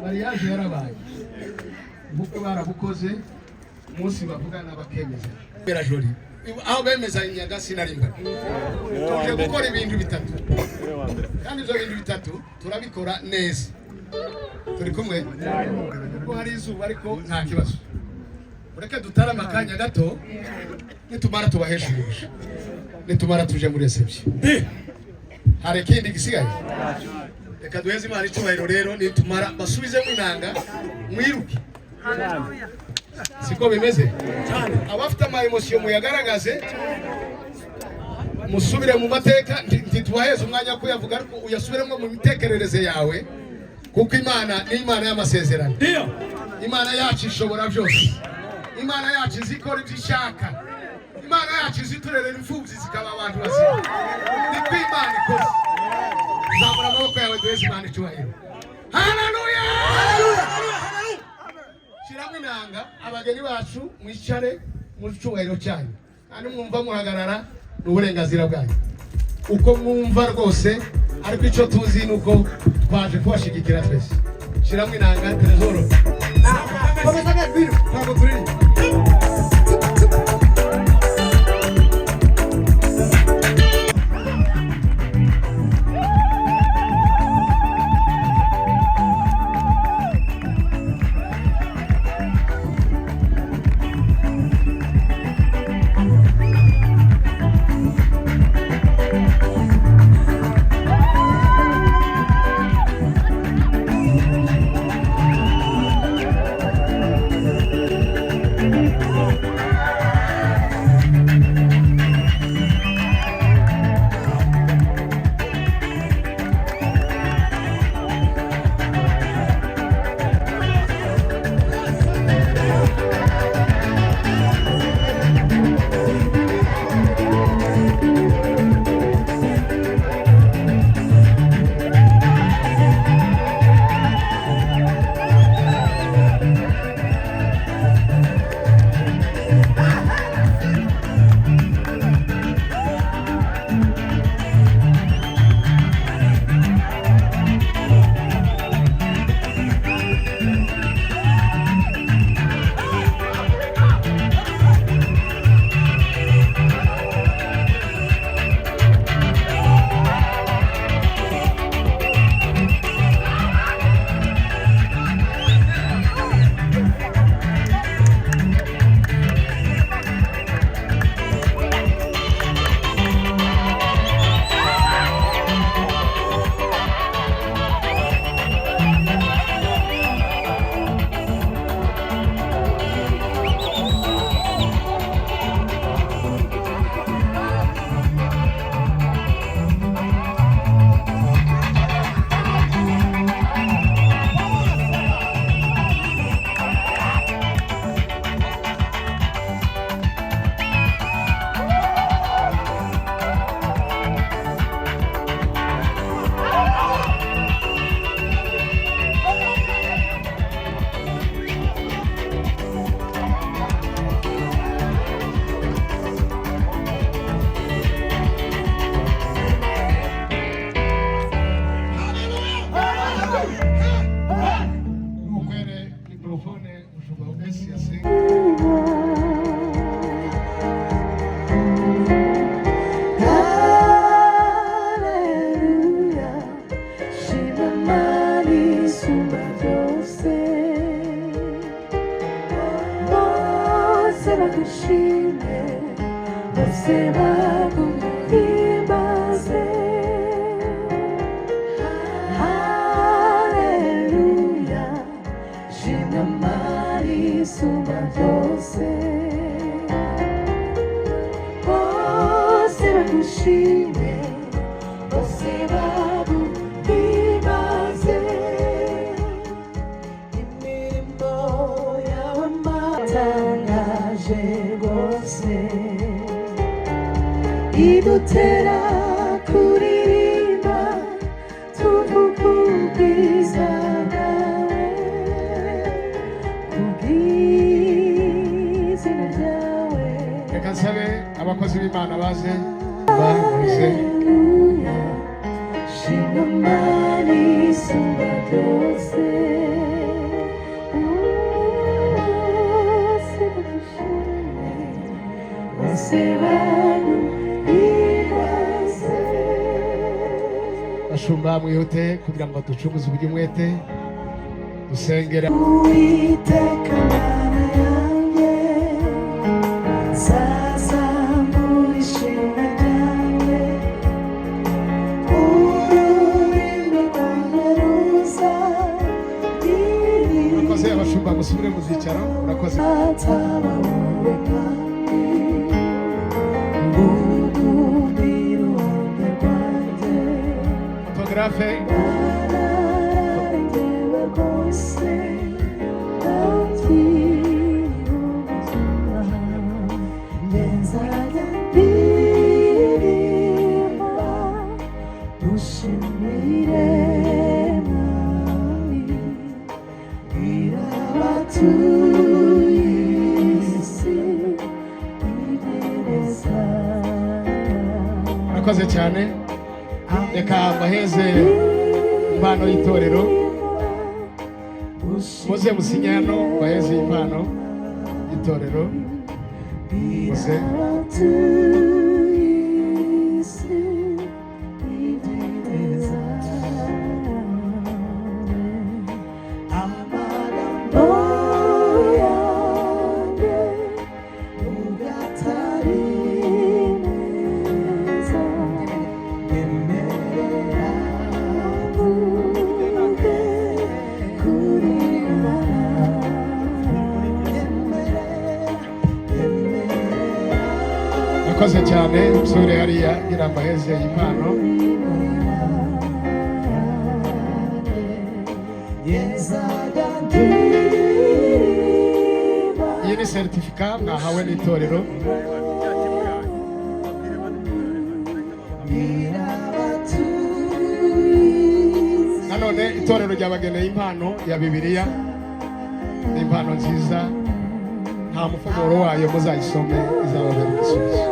mariage yarabaye ubukwe barabukoze umunsi bavugana bakemeza bera joli aho bemeza inyaga sinarimba tuje gukora ibintu bitatu kandi ibyo bintu bitatu turabikora neza turi kumwe ko hari izuba ariko nta kibazo ureke dutarama akanya gato nitumara tubaheshurisha nitumara tuje muri reception hari ikindi gisigaye reka duheze Imana icyubahiro rero nitumara basubizemo inanga mwiruke haleluya siko bimeze abafite ama emotion muyagaragaze musubire mu mateka ntitubaheze umwanya ko yavuga ariko uyasubiremo mu mitekerereze yawe kuko Imana ni Imana y'amasezerano Imana yacu ishobora byose Imana yacu izikora ibyo ishaka Imana yacu iziturerera imfubyi zikaba abantu bazima niko Imana ikoze zamura amaboko yawe duheze Imana icyubahiro haleluya shiramo inanga abageni bacu mwicare mu cyubahiro cyanyu kandi mwumva muhagarara n'uburenganzira bwanyu uko mwumva rwose ariko icyo tuzi nuko twaje kubashigikira twese shiramo inanga Trezoro komeza n'ibintu ntabwo turi idutera kuririmba tuvuga ubwiza bwawe kubw'izina ryawe. Reka nsabe abakozi b'Imana baze baze shima Mana isumba byose bashumba mwihute kugira ngo ducunguze uburyo umwete dusengera. Uwiteka Mana yanjye zazamura ishimwe ryawe ururimi rwanjye ruzaririmba. Murakoze abashumba musubire mu byicaro. Murakoze. Fotografe murakoze cyane. Reka mbaheze impano y'itorero, muze musinya hano mbaheze impano y'itorero muze. Murakoze cyane. Musore hariya gira mbaheze impano. Iyi ni certifica mwahawe n'itorero. Nanone itorero ryabageneye impano ya Bibiliya, ni impano nziza, nta mufumuro wayo muzayisome izababera igisubizo.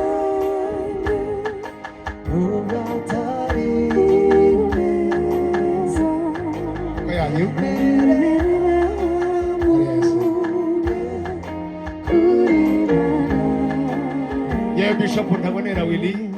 Ko yanyu ye Bishop Ntabonera Willy